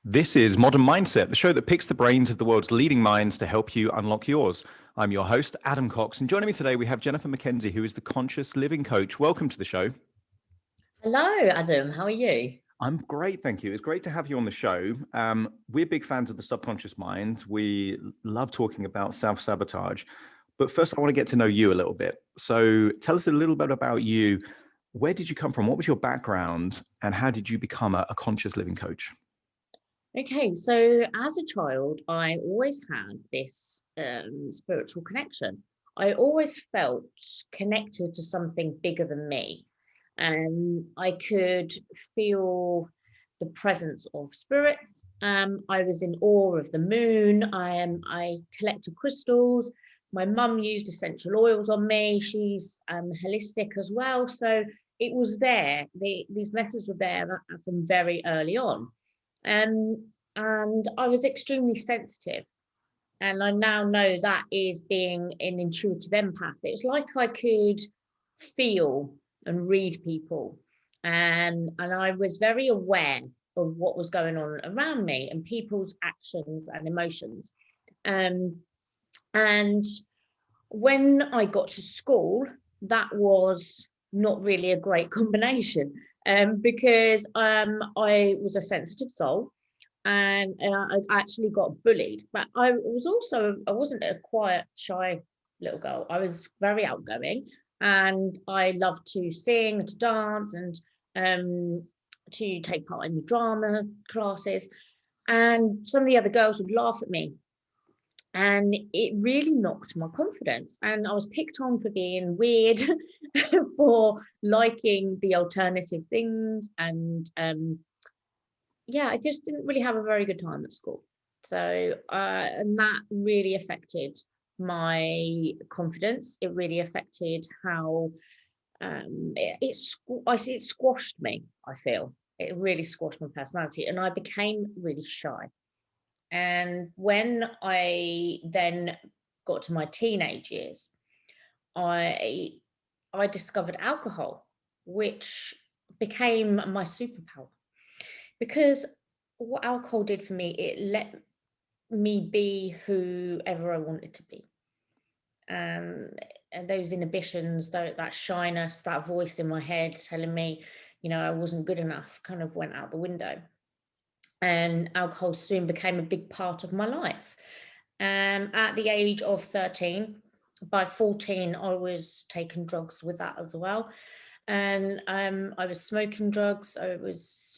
This is Modern Mindset, the show that picks the brains of the world's leading minds to help you unlock yours. I'm your host, Adam Cox, and joining me today, we have Jenifer McKenzie, who is the Conscious Living Coach. Welcome to the show. Hello, Adam. How are you? I'm great, thank you. It's great to have you on the show. We're big fans of the subconscious mind. We love talking about self-sabotage. But first, I want to get to know you a little bit. So tell us a little bit about you. Where did you come from? What was your background? And how did you become a conscious living coach? Okay, so as a child, I always had this spiritual connection. I always felt connected to something bigger than me. And I could feel the presence of spirits. I was in awe of the moon. I collected crystals. My mum used essential oils on me. She's holistic as well. So it was there. These methods were there from very early on. And I was extremely sensitive. And I now know that is being an intuitive empath. It was like I could feel and read people. And I was very aware of what was going on around me and people's actions and emotions. And when I got to school, that was not really a great combination because I was a sensitive soul. And I actually got bullied, but I wasn't a quiet, shy little girl. I was very outgoing, and I loved to sing, to dance, and to take part in the drama classes. And some of the other girls would laugh at me, and it really knocked my confidence. And I was picked on for being weird, for liking the alternative things, and yeah, I just didn't really have a very good time at school. So, and that really affected my confidence. It really affected how it squashed me, I feel. It really squashed my personality, and I became really shy. And when I then got to my teenage years, I discovered alcohol, which became my superpower. Because what alcohol did for me, it let me be whoever I wanted to be. And those inhibitions, that shyness, that voice in my head telling me, I wasn't good enough, kind of went out the window. And alcohol soon became a big part of my life. At the age of 13, by 14, I was taking drugs with that as well. And I was smoking drugs. I was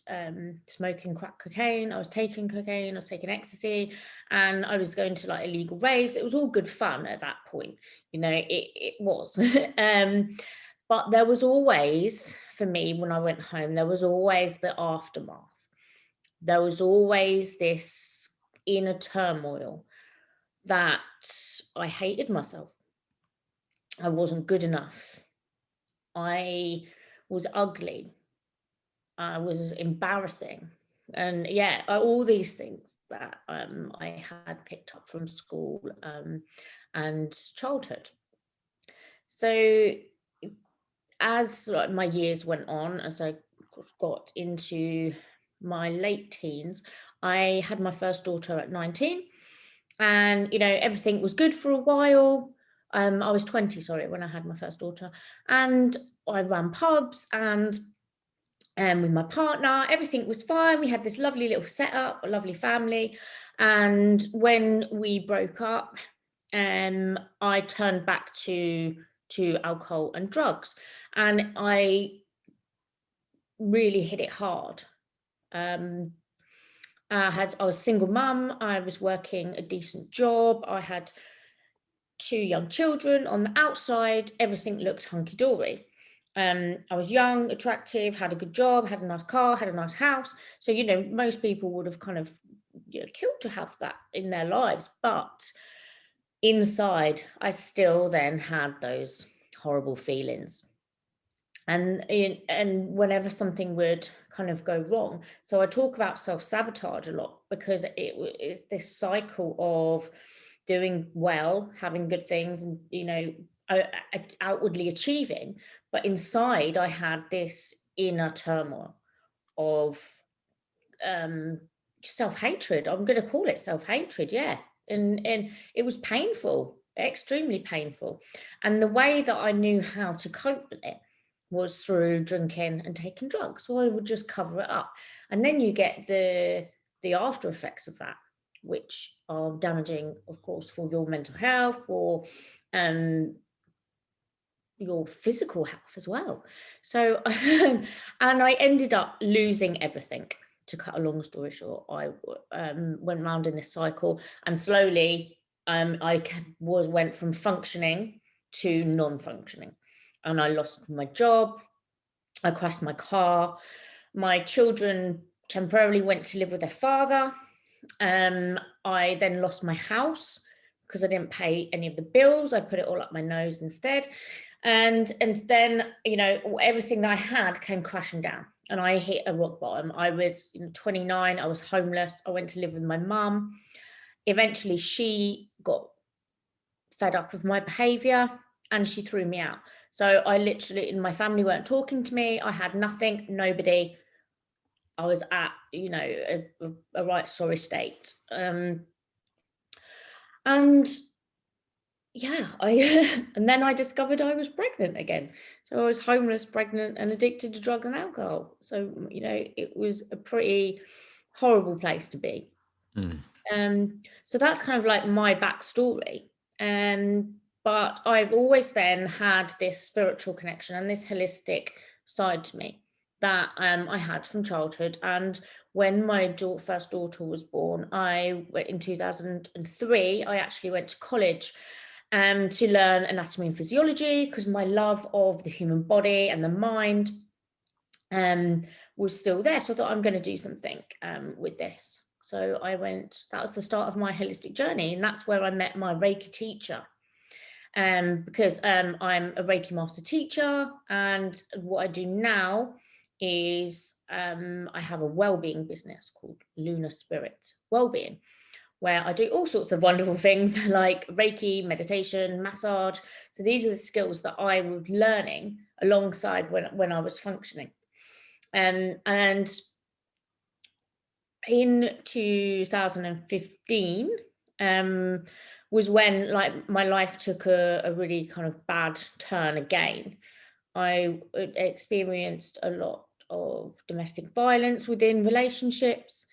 smoking crack cocaine. I was taking cocaine. I was taking ecstasy, and I was going to like illegal raves. It was all good fun at that point, it was. But there was always, for me, when I went home, there was always the aftermath. There was always this inner turmoil that I hated myself. I wasn't good enough. I was ugly. I was embarrassing. And yeah, all these things that I had picked up from school and childhood. So as my years went on, as I got into my late teens, I had my first daughter at 19. And, everything was good for a while. I was 20, sorry, when I had my first daughter. And I ran pubs and with my partner, everything was fine. We had this lovely little setup, a lovely family. And when we broke up, I turned back to alcohol and drugs. And I really hit it hard. I was a single mum. I was working a decent job. I had 2 young children. On the outside, everything looked hunky-dory. I was young, attractive, had a good job, had a nice car, had a nice house. So, most people would have kind of killed to have that in their lives. But inside, I still then had those horrible feelings. And whenever something would kind of go wrong. So I talk about self-sabotage a lot because it is this cycle of doing well, having good things, and outwardly achieving, but inside I had this inner turmoil of self-hatred. I'm going to call it self-hatred. Yeah. And it was painful, extremely painful. And the way that I knew how to cope with it was through drinking and taking drugs. So I would just cover it up. And then you get the after effects of that, which are damaging, of course, for your mental health, for your physical health as well. So, and I ended up losing everything. To cut a long story short, I went round in this cycle, and slowly I went from functioning to non-functioning, and I lost my job. I crashed my car. My children temporarily went to live with their father. I then lost my house because I didn't pay any of the bills. I put it all up my nose instead. And then, you know, everything that I had came crashing down, and I hit a rock bottom. I was 29. I was homeless. I went to live with my mum. Eventually, she got fed up with my behavior and she threw me out. So I literally, and my family weren't talking to me. I had nothing, nobody. I was at, you know, a right sorry state. And yeah, and then I discovered I was pregnant again. So I was homeless, pregnant, and addicted to drugs and alcohol. So, you know, it was a pretty horrible place to be. So that's kind of like my backstory. But I've always then had this spiritual connection and this holistic side to me that I had from childhood. And when my first daughter was born, in 2003, I actually went to college to learn anatomy and physiology, because my love of the human body and the mind was still there. So I thought, I'm going to do something with this. So that was the start of my holistic journey. And that's where I met my Reiki teacher. Because I'm a Reiki master teacher, and what I do now is I have a well-being business called Lunar-Spirit Wellbeing, where I do all sorts of wonderful things like Reiki, meditation, massage. So these are the skills that I was learning alongside when I was functioning. And in 2015 was when like my life took a really kind of bad turn again. I experienced a lot of domestic violence within relationships.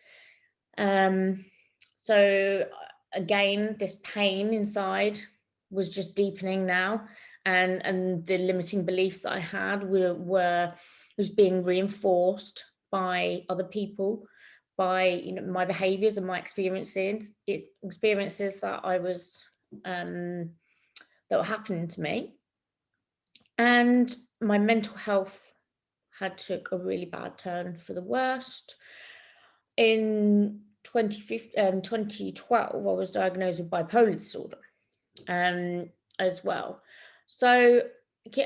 So again, this pain inside was just deepening now, and the limiting beliefs that I had was being reinforced by other people, by my behaviors and my experiences that I was that were happening to me. And my mental health had took a really bad turn for the worst. In 2012, I was diagnosed with bipolar disorder as well. So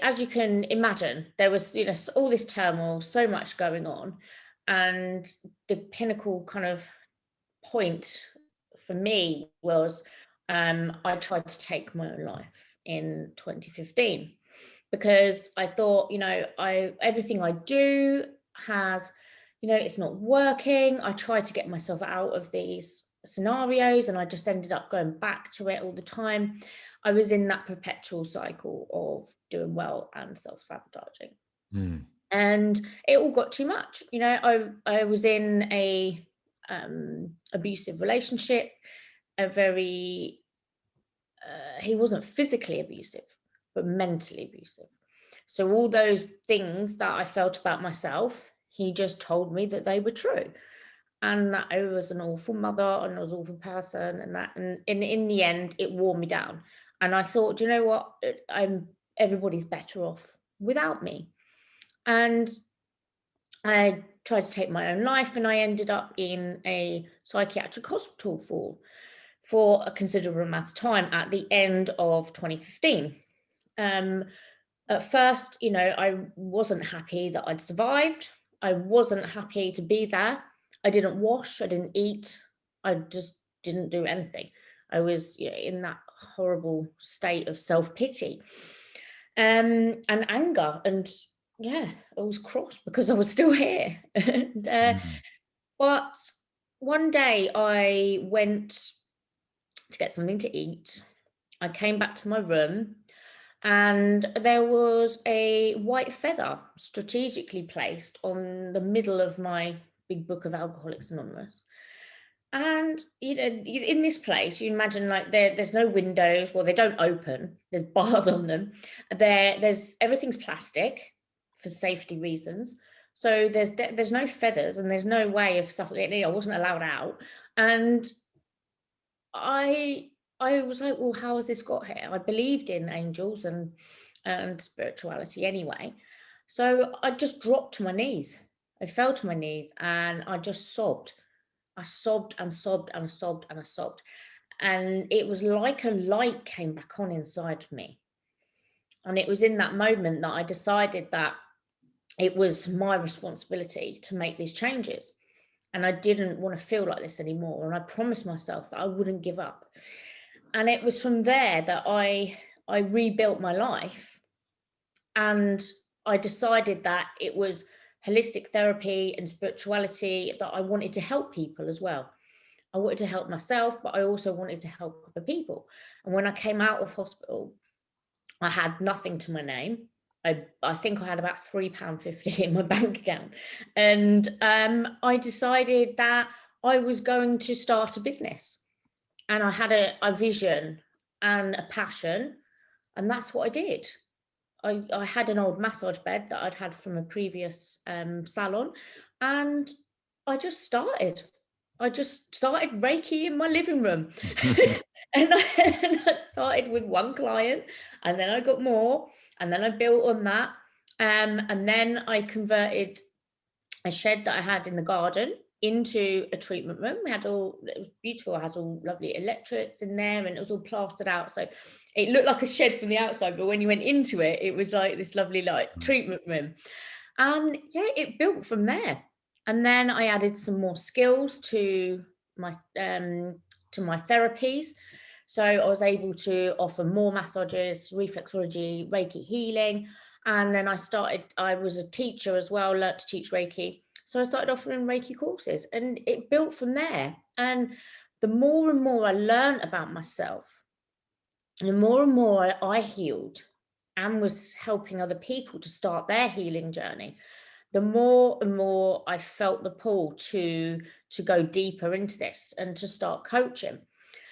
as you can imagine, there was all this turmoil, so much going on, and the pinnacle kind of point for me was I tried to take my own life in 2015, because I thought, everything I do has, it's not working. I tried to get myself out of these scenarios, and I just ended up going back to it all the time. I was in that perpetual cycle of doing well and self-sabotaging. And it all got too much. I was in a abusive relationship, he wasn't physically abusive, but mentally abusive. So all those things that I felt about myself, he just told me that they were true, and that I was an awful mother and I was an awful person, and in the end, it wore me down. And I thought, you know what, everybody's better off without me. And I tried to take my own life, and I ended up in a psychiatric hospital for a considerable amount of time at the end of 2015. At first, I wasn't happy that I'd survived. I wasn't happy to be there. I didn't wash, I didn't eat, I just didn't do anything. I was in that horrible state of self-pity and anger, and I was cross because I was still here. But one day I went to get something to eat. I came back to my room and there was a white feather strategically placed on the middle of my big book of Alcoholics Anonymous. And in this place, you imagine like there's no windows. Well, they don't open. There's bars on them. There's everything's plastic for safety reasons. So there's no feathers and there's no way of stuff. I wasn't allowed out, and I was like, well, how has this got here? I believed in angels and spirituality anyway. So I just dropped to my knees. I fell to my knees and I just sobbed. I sobbed and sobbed and I sobbed and I sobbed. And it was like a light came back on inside me. And it was in that moment that I decided that it was my responsibility to make these changes. And I didn't want to feel like this anymore. And I promised myself that I wouldn't give up. And it was from there that I rebuilt my life. And I decided that it was holistic therapy and spirituality that I wanted to help people as well. I wanted to help myself, but I also wanted to help other people. And when I came out of hospital, I had nothing to my name. I think I had about £3.50 in my bank account. And I decided that I was going to start a business. And I had a vision and a passion. And that's what I did. I had an old massage bed that I'd had from a previous salon. And I just started. Reiki in my living room. And I started with one client, and then I got more, and then I built on that. And then I converted a shed that I had in the garden into a treatment room. It was beautiful. I had all lovely electrics in there, and it was all plastered out. So it looked like a shed from the outside, but when you went into it, it was like this lovely treatment room. And yeah, it built from there. And then I added some more skills to my therapies. So I was able to offer more massages, reflexology, Reiki healing. And then I was a teacher as well, learned to teach Reiki. So I started offering Reiki courses, and it built from there. And the more and more I learned about myself, the more and more I healed and was helping other people to start their healing journey, the more and more I felt the pull to go deeper into this and to start coaching.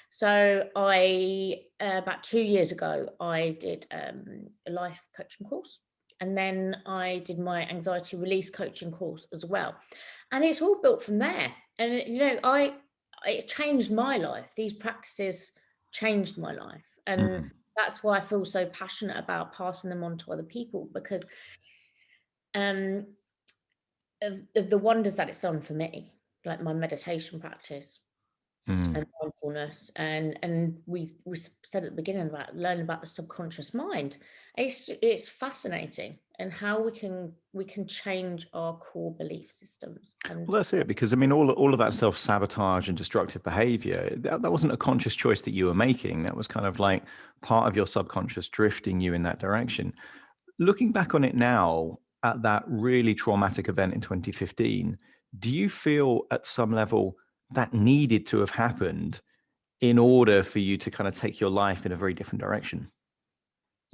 So about 2 years ago, I did a life coaching course, and then I did my anxiety release coaching course as well. And it's all built from there. And it changed my life. These practices changed my life. And that's why I feel so passionate about passing them on to other people, because of the wonders that it's done for me, like my meditation practice and mindfulness, and we said at the beginning about learning about the subconscious mind. It's fascinating, and how we can change our core belief systems. And Well, that's it, because I mean, all of that self-sabotage and destructive behavior, that wasn't a conscious choice that you were making. That was kind of like part of your subconscious drifting you in that direction. Looking back on it now, at that really traumatic event in 2015, do you feel at some level that needed to have happened in order for you to kind of take your life in a very different direction?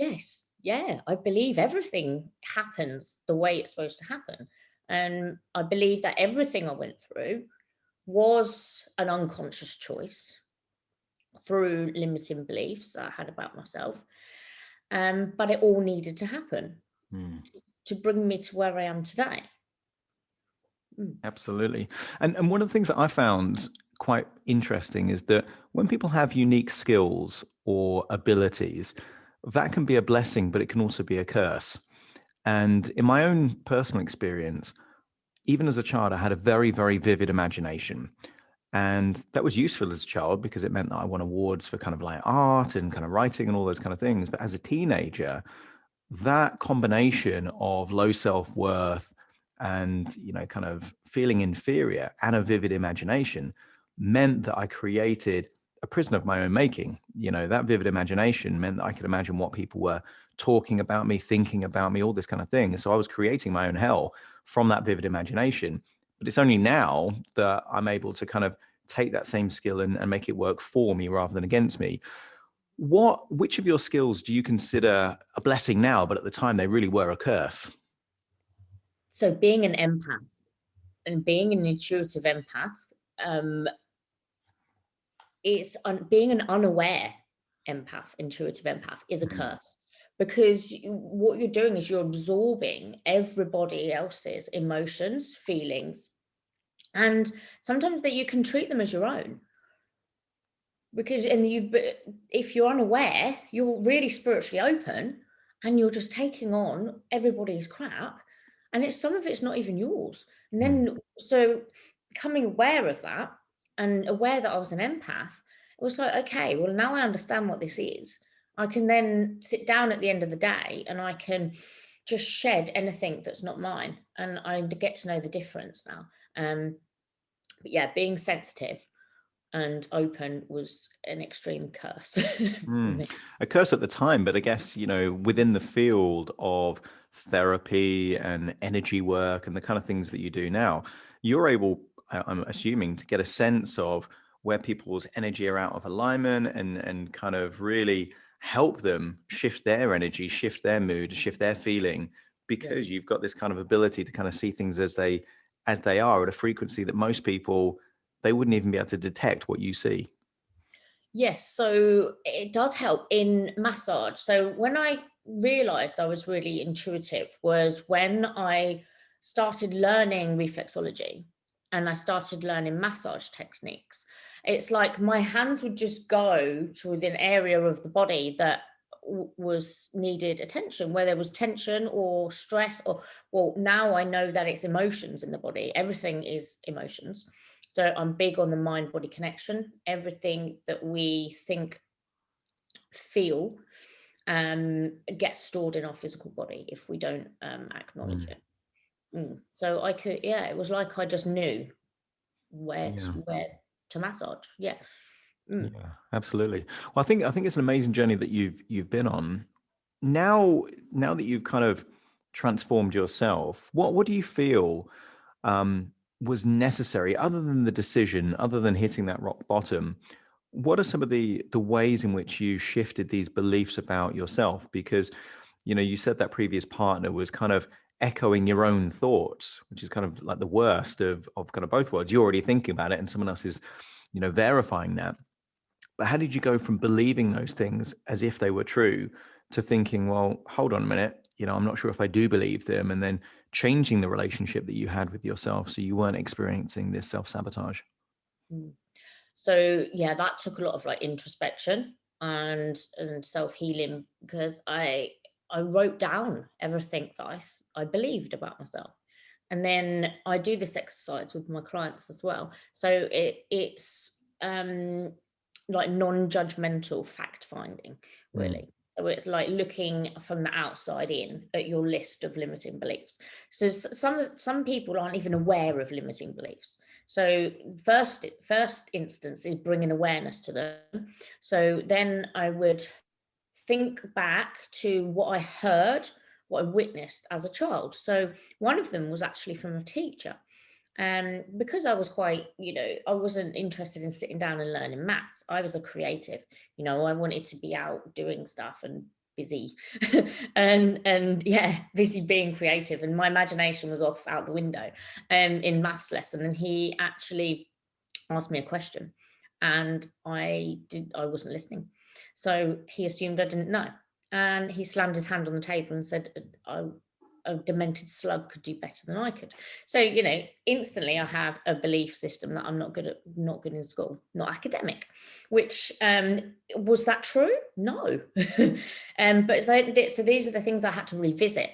yes, yeah, I believe everything happens the way it's supposed to happen. And I believe that everything I went through was an unconscious choice through limiting beliefs I had about myself. But it all needed to happen to bring me to where I am today. Absolutely. And one of the things that I found quite interesting is that when people have unique skills or abilities, that can be a blessing, but it can also be a curse. And in my own personal experience, even as a child, I had a very, very vivid imagination. And that was useful as a child because it meant that I won awards for kind of like art and kind of writing and all those kind of things. But as a teenager, that combination of low self-worth and, kind of feeling inferior and a vivid imagination meant that I created a prison of my own making. That vivid imagination meant that I could imagine what people were talking about me, thinking about me, all this kind of thing. So I was creating my own hell from that vivid imagination. But it's only now that I'm able to kind of take that same skill and make it work for me rather than against me. Which of your skills do you consider a blessing now, but at the time they really were a curse? So being an empath and being an intuitive empath, being an unaware empath, intuitive empath, is a curse, because what you're doing is you're absorbing everybody else's emotions, feelings, and sometimes that you can treat them as your own. Because if you're unaware, you're really spiritually open, and you're just taking on everybody's crap, and some of it's not even yours. And then so becoming aware of that, and aware that I was an empath, it was like, okay, well, now I understand what this is. I can then sit down at the end of the day and I can just shed anything that's not mine, and I get to know the difference now. But yeah, being sensitive and open was an extreme curse for me. A curse at the time, but I guess, within the field of therapy and energy work and the kind of things that you do now, you're able, I'm assuming, to get a sense of where people's energy are out of alignment, and kind of really help them shift their energy, shift their mood, shift their feeling, because you've got this kind of ability to kind of see things as they are at a frequency that most people, they wouldn't even be able to detect what you see. Yes, so it does help in massage. So when I realized I was really intuitive was when I started learning reflexology and I started learning massage techniques. It's like my hands would just go to an area of the body that was needed attention, where there was tension or stress, or, well, now I know that it's emotions in the body. Everything is emotions. So I'm big on the mind-body connection. Everything that we think, feel, gets stored in our physical body if we don't acknowledge it. So I could, yeah, it was like I just knew where Yeah. to massage. Yeah. Yeah, absolutely. Well, I think it's an amazing journey that you've been on. Now that you've kind of transformed yourself, what do you feel was necessary, other than the decision, other than hitting that rock bottom? What are some of the ways in which you shifted these beliefs about yourself? Because you said that previous partner was kind of echoing your own thoughts, which is kind of like the worst of kind of both worlds. You're already thinking about it, and someone else is verifying that. But how did you go from believing those things as if they were true to thinking, well, hold on a minute, I'm not sure if I do believe them, and then changing the relationship that you had with yourself so you weren't experiencing this self-sabotage? Mm. So yeah, that took a lot of like introspection and self-healing, because I wrote down everything that I believed about myself. And then I do this exercise with my clients as well. So it's like non-judgmental fact finding, Mm. really. So it's like looking from the outside in at your list of limiting beliefs. So some people aren't even aware of limiting beliefs. So first instance is bringing awareness to them. So then I would think back to what I heard, what I witnessed as a child. So one of them was actually from a teacher. Because I was quite, I wasn't interested in sitting down and learning maths. I was a creative, I wanted to be out doing stuff and busy and yeah, busy being creative. And my imagination was off out the window in maths lesson. And he actually asked me a question and I wasn't listening. So he assumed I didn't know. And he slammed his hand on the table and said, a demented slug could do better than I could. So, instantly I have a belief system that I'm not good in school, not academic, which was that true? No. But so these are the things I had to revisit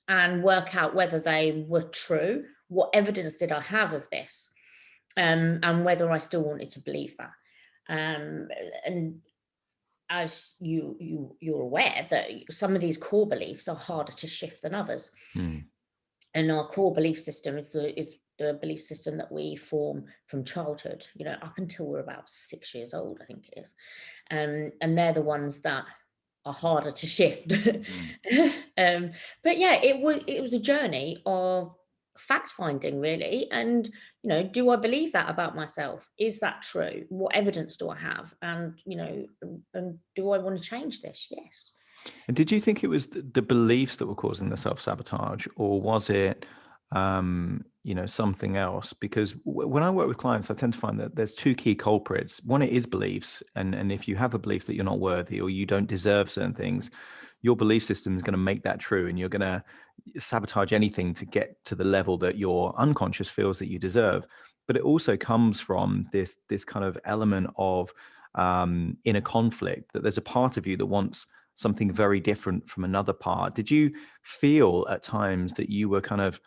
and work out whether they were true. What evidence did I have of this? And whether I still wanted to believe that. And as you're aware that some of these core beliefs are harder to shift than others. And our core belief system is the belief system that we form from childhood, up until we're about 6 years old, I think it is. And they're the ones that are harder to shift. But yeah, it was a journey of fact finding, really. And, you know, do I believe that about myself? Is that true? What evidence do I have? And, you know, and do I want to change this? Yes. And did you think it was the beliefs that were causing the self-sabotage, or was it, something else? Because when I work with clients, I tend to find that there's two key culprits. One, it is beliefs. And if you have a belief that you're not worthy or you don't deserve certain things, your belief system is going to make that true. And you're going to sabotage anything to get to the level that your unconscious feels that you deserve. But it also comes from this kind of element of inner conflict, that there's a part of you that wants something very different from another part. Did you feel at times that you were kind of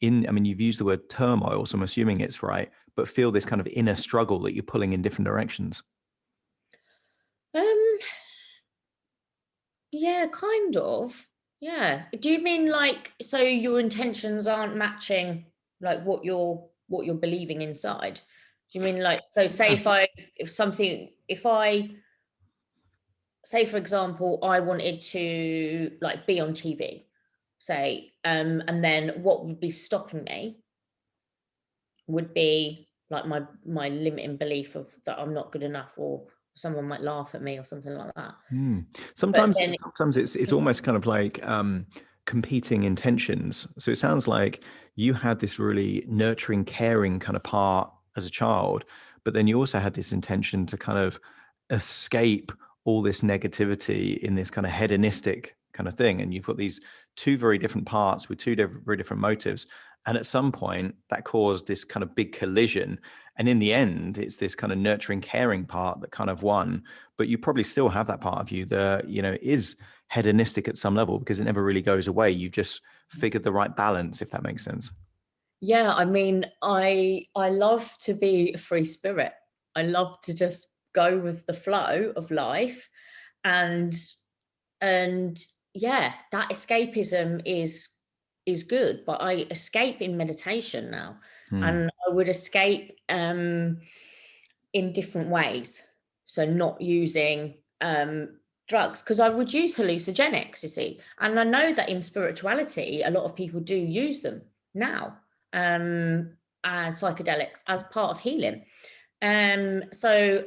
I mean, you've used the word turmoil, so I'm assuming it's right, but feel this kind of inner struggle that you're pulling in different directions? Um, yeah, kind of. Yeah. Do you mean like, so your intentions aren't matching like what you're believing inside? Do you mean like, so say if I say, for example, I wanted to like be on TV, say, and then what would be stopping me would be like my limiting belief of that I'm not good enough, or someone might laugh at me or something like that. But Sometimes, then, sometimes it's almost kind of like competing intentions. So it sounds like you had this really nurturing, caring kind of part as a child, but then you also had this intention to kind of escape all this negativity in this kind of hedonistic kind of thing. And you've got these two very different parts with very different motives. And at some point, that caused this kind of big collision. And in the end, it's this kind of nurturing, caring part that kind of won. But you probably still have that part of you that, is hedonistic at some level, because it never really goes away. You've just figured the right balance, if that makes sense. yeah, I mean, I love to be a free spirit. I love to just go with the flow of life, and and yeah, that escapism is good. But I escape in meditation now, Hmm. and I would escape in different ways. So not using drugs, because I would use hallucinogenics, you see, and I know that in spirituality a lot of people do use them now, and psychedelics as part of healing. So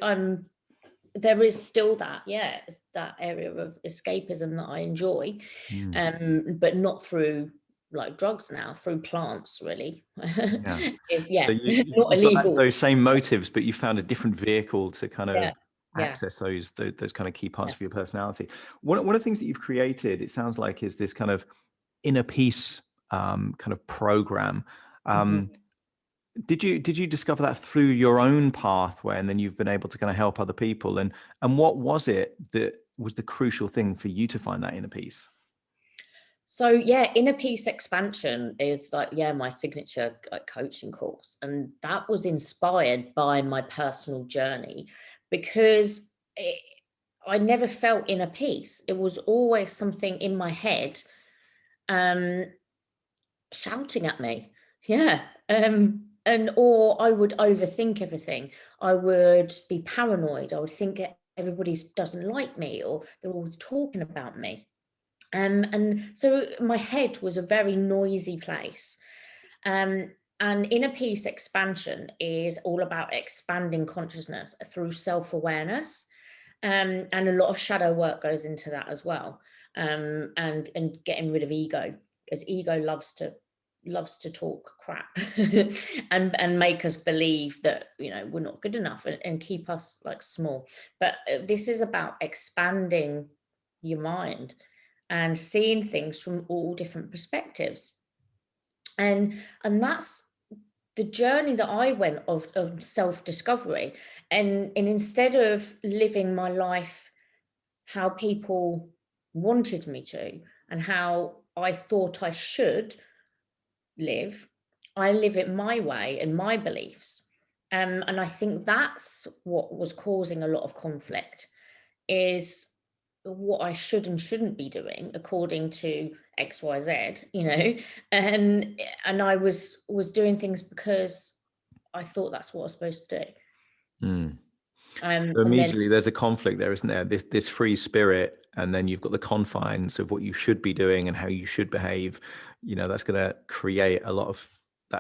there is still that, yeah, that area of escapism that I enjoy, Hmm. but not through like drugs now, through plants, really. Yeah. So Yeah, not you've got illegal. those same motives, but you found a different vehicle to kind Yeah, of yeah, access those kind of key parts yeah. of your personality. One of the things that you've created, it sounds like, is this kind of inner peace kind of program. Mhm. Did you discover that through your own pathway, and then you've been able to kind of help other people? And what was it that was the crucial thing for you to find that inner peace? So yeah, inner peace expansion is like, yeah, my signature coaching course, and that was inspired by my personal journey, because I never felt inner peace. It was always something in my head um shouting at me. Yeah. And or I would overthink everything. I would be paranoid. I would think that everybody doesn't like me, or they're always talking about me. And so my head was a very noisy place. Um, and inner peace expansion is all about expanding consciousness through self-awareness. And a lot of shadow work goes into that as well. And getting rid of ego, because ego loves to talk crap and make us believe that, we're not good enough, and keep us like small. But this is about expanding your mind and seeing things from all different perspectives. And that's the journey that I went of self-discovery. And instead of living my life how people wanted me to, and how I thought I should live, I live it my way and my beliefs. And I think that's what was causing a lot of conflict, is what I should and shouldn't be doing according to XYZ, and I was doing things because I thought that's what I was supposed to do. Hmm. So And then immediately there's a conflict there, isn't there? This free spirit, and then you've got the confines of what you should be doing and how you should behave. That's going to create a lot of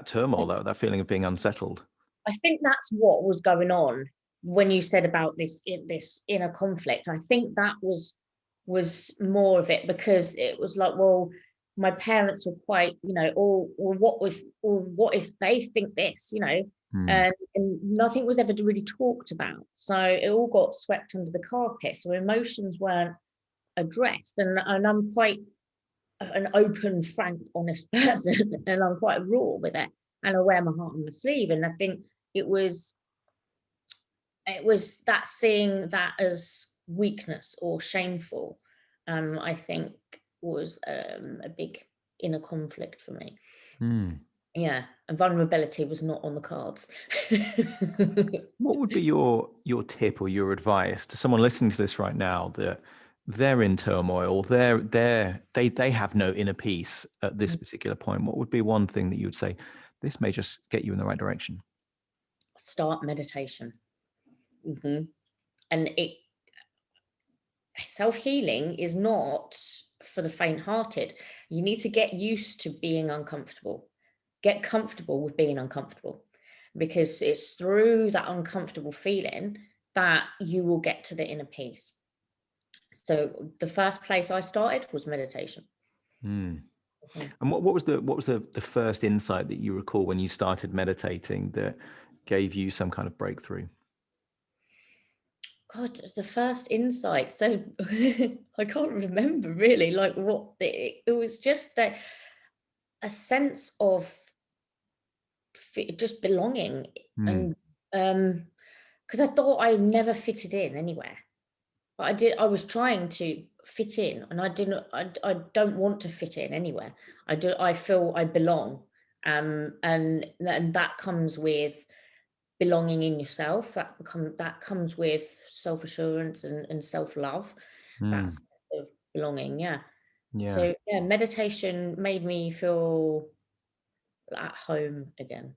turmoil, that feeling of being unsettled? I think that's what was going on when you said about this inner conflict. I think that was more of it, because it was like, well, my parents were quite, or what if they think this, Hmm. and nothing was ever really talked about. So it all got swept under the carpet. So emotions weren't addressed, and I'm quite an open, frank, honest person, and I'm quite raw with it, and I wear my heart on my sleeve. And I think it was that, seeing that as weakness or shameful, I think was a big inner conflict for me. Hmm. Yeah, and vulnerability was not on the cards. What would be your tip or your advice to someone listening to this right now, that they're in turmoil, they have no inner peace at this particular point? What would be one thing that you would say, this may just get you in the right direction? Start meditation. And self-healing is not for the faint-hearted. You need to get used to being uncomfortable. Get comfortable with being uncomfortable, because it's through that uncomfortable feeling that you will get to the inner peace. So the first place I started was meditation. Hmm. Mhm. And what was the first insight that you recall when you started meditating that gave you some kind of breakthrough? God, it's the first insight. So I can't remember really, like what it was. Just that, a sense of just belonging, Hmm. and because I thought I never fitted in anywhere. But I was trying to fit in, and I don't want to fit in anywhere. I feel I belong. And that comes with belonging in yourself. That comes with self-assurance and self-love. Hmm. That's sort of belonging, yeah. Yeah. So yeah, meditation made me feel at home again.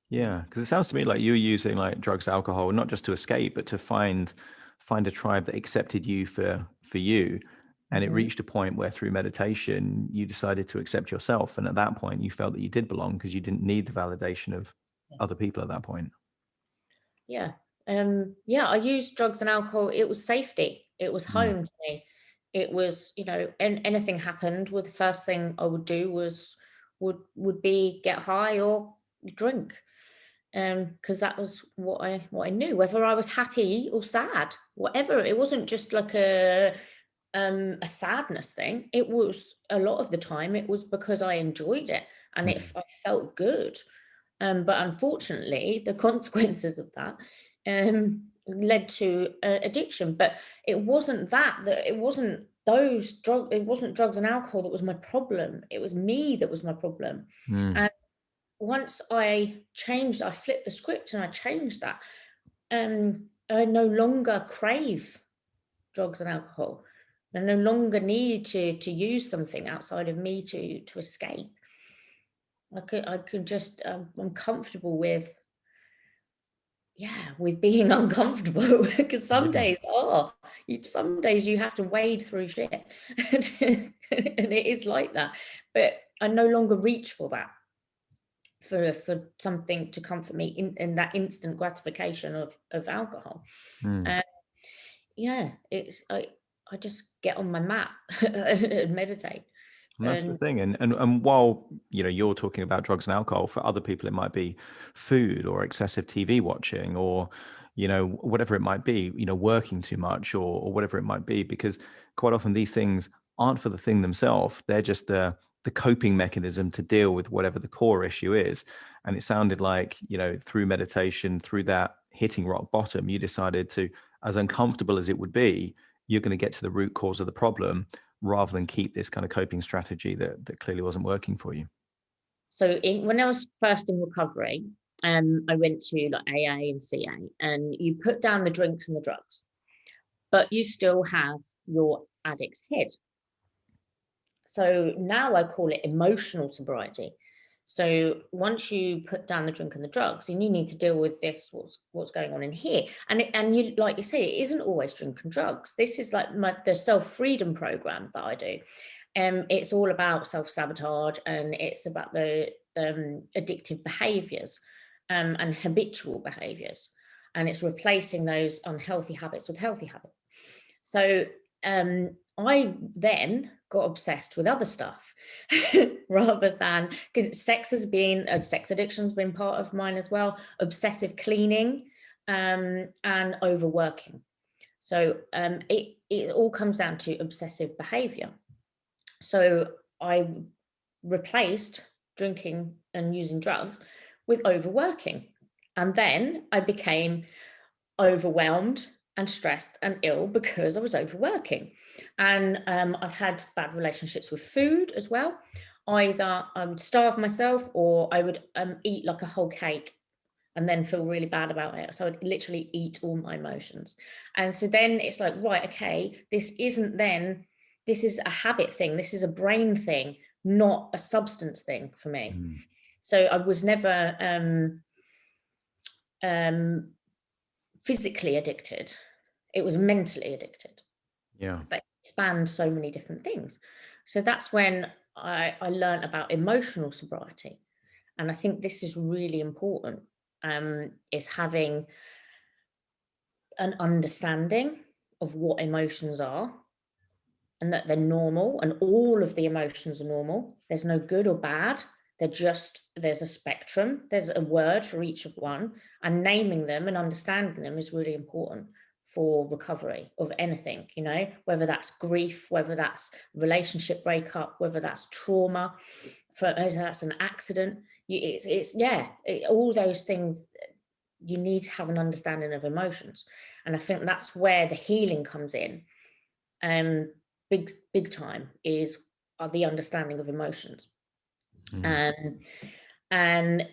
Yeah, because it sounds to me like you're using like drugs, alcohol, not just to escape, but to find a tribe that accepted you for you. And it Mhm. reached a point where through meditation, you decided to accept yourself. And at that point, you felt that you did belong because you didn't need the validation of other people at that point. Yeah. Yeah, I used drugs and alcohol. It was safety. It was Mm. home to me. It was, and anything happened, well, the first thing I would do would be get high or drink. Because that was what I knew, whether I was happy or sad, whatever. It wasn't just like a sadness thing. It was, a lot of the time it was because I enjoyed it, and Mm. I felt good. But unfortunately, the consequences of that led to addiction. But it wasn't it wasn't it wasn't drugs and alcohol that was my problem. It was me that was my problem. Mm. And once I flipped the script and I changed that. I no longer crave drugs and alcohol. I no longer need to use something outside of me to escape. I could just, I'm comfortable with, yeah, with being uncomfortable, because some Yeah. days some days you have to wade through shit, and it is like that. But I no longer reach for that, for something to comfort me in that instant gratification of alcohol. Mm. Uh, yeah, I just get on my mat and meditate. And that's the And thing. And while you're talking about drugs and alcohol, for other people it might be food or excessive TV watching, or whatever it might be, working too much, or whatever it might be, because quite often these things aren't for the thing themselves. They're just the coping mechanism to deal with whatever the core issue is. And it sounded like, through meditation, through that hitting rock bottom, you decided to, as uncomfortable as it would be, you're going to get to the root cause of the problem, rather than keep this kind of coping strategy that clearly wasn't working for you. so when I was first in recovery, I went to like AA and CA, and you put down the drinks and the drugs, but you still have your addict's head. So now I call it emotional sobriety. So once you put down the drink and the drugs, and you need to deal with this, what's going on in here, and you, like you say, it isn't always drink and drugs. This is like the self-freedom program that I do. It's all about self-sabotage, and it's about addictive behaviors and habitual behaviors, and it's replacing those unhealthy habits with healthy habits. So I then got obsessed with other stuff rather than, because sex addiction has been part of mine as well, obsessive cleaning and overworking. So it all comes down to obsessive behavior. So I replaced drinking and using drugs with overworking. And then I became overwhelmed and stressed and ill because I was overworking. And I've had bad relationships with food as well. Either I would starve myself, or I would eat like a whole cake and then feel really bad about it. So I'd literally eat all my emotions. And so then it's like, right, okay, this is a habit thing. This is a brain thing, not a substance thing for me. So I was never physically addicted. It was mentally addicted. Yeah. But it spanned so many different things. So that's when I learned about emotional sobriety. And I think this is really important, is having an understanding of what emotions are, and that they're normal, and all of the emotions are normal. There's no good or bad. There's a spectrum. There's a word for each of one, and naming them and understanding them is really important for recovery of anything, whether that's grief, whether that's relationship breakup, whether that's trauma, whether that's an accident. All those things, you need to have an understanding of emotions. And I think that's where the healing comes in. Big time are the understanding of emotions. And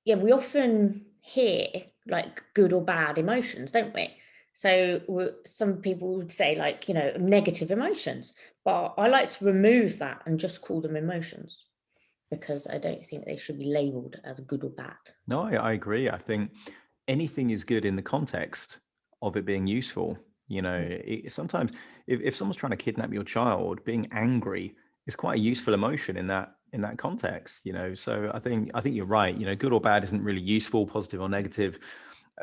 yeah, we often hear like good or bad emotions, don't we? So some people would say like, negative emotions, but I like to remove that and just call them emotions, because I don't think they should be labeled as good or bad. No, I agree. I think anything is good in the context of it being useful. Sometimes if someone's trying to kidnap your child, being angry is quite a useful emotion in that context. So I think you're right. Good or bad isn't really useful, positive or negative.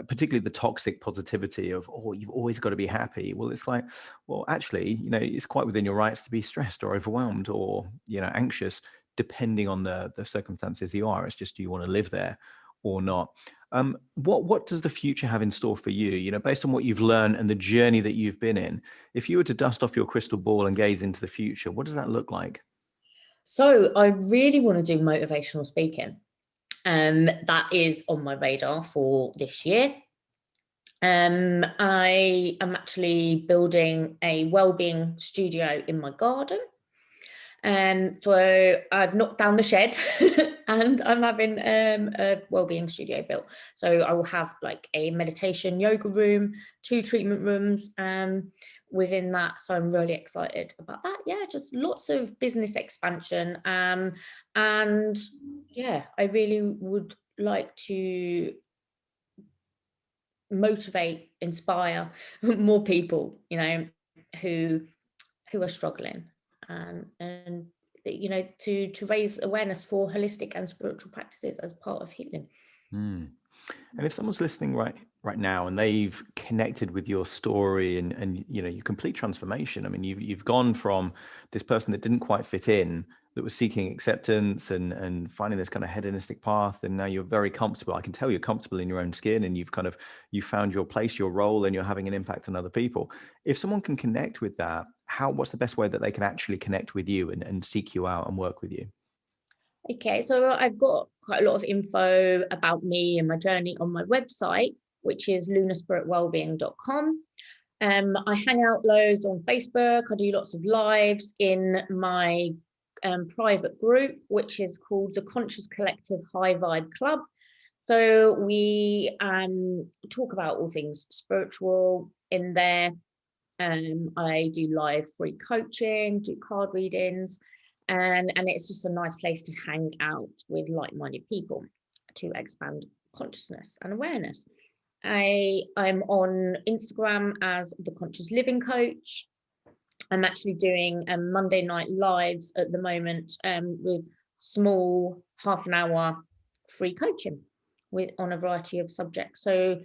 Particularly the toxic positivity of, oh, you've always got to be happy. Well, it's like, well, actually, it's quite within your rights to be stressed or overwhelmed or anxious, depending on the circumstances you are. It's just, do you want to live there or not? What does the future have in store for you? Based on what you've learned and the journey that you've been in, if you were to dust off your crystal ball and gaze into the future, what does that look like? So I really want to do motivational speaking. That is on my radar for this year. I am actually building a wellbeing studio in my garden. So I've knocked down the shed and I'm having a wellbeing studio built. So I will have like a meditation yoga room, 2 treatment rooms within that. So I'm really excited about that. Yeah, just lots of business expansion. And yeah, I really would like to motivate, inspire more people, who are struggling, and to raise awareness for holistic and spiritual practices as part of healing. And if someone's listening right now and they've connected with your story and your complete transformation, I mean, you've gone from this person that didn't quite fit in, that was seeking acceptance and finding this kind of hedonistic path, and now you're very comfortable. I can tell you're comfortable in your own skin, and you found your place, your role, and you're having an impact on other people. If someone can connect with that, what's the best way that they can actually connect with you and seek you out and work with you? Okay, so I've got quite a lot of info about me and my journey on my website, which is lunarspiritwellbeing.com. I hang out loads on Facebook. I do lots of lives in my private group, which is called the Conscious Collective High Vibe Club. So we talk about all things spiritual in there. I do live free coaching, do card readings, and it's just a nice place to hang out with like-minded people to expand consciousness and awareness. I'm on Instagram as the Conscious Living Coach. I'm actually doing Monday night lives at the moment with small half an hour free coaching on a variety of subjects. So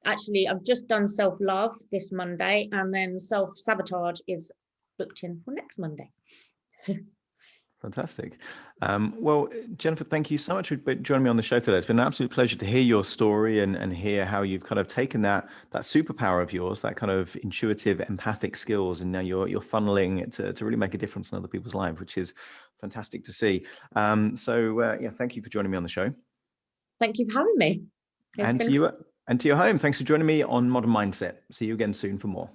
actually, I've just done self-love this Monday, and then self-sabotage is booked in for next Monday. Fantastic. Well, Jenifer, thank you so much for joining me on the show today. It's been an absolute pleasure to hear your story and hear how you've kind of taken that superpower of yours, that kind of intuitive, empathic skills, and now you're funneling it to really make a difference in other people's lives, which is fantastic to see. Yeah, thank you for joining me on the show. Thank you for having me. And to your home, thanks for joining me on Modern Mindset. See you again soon for more.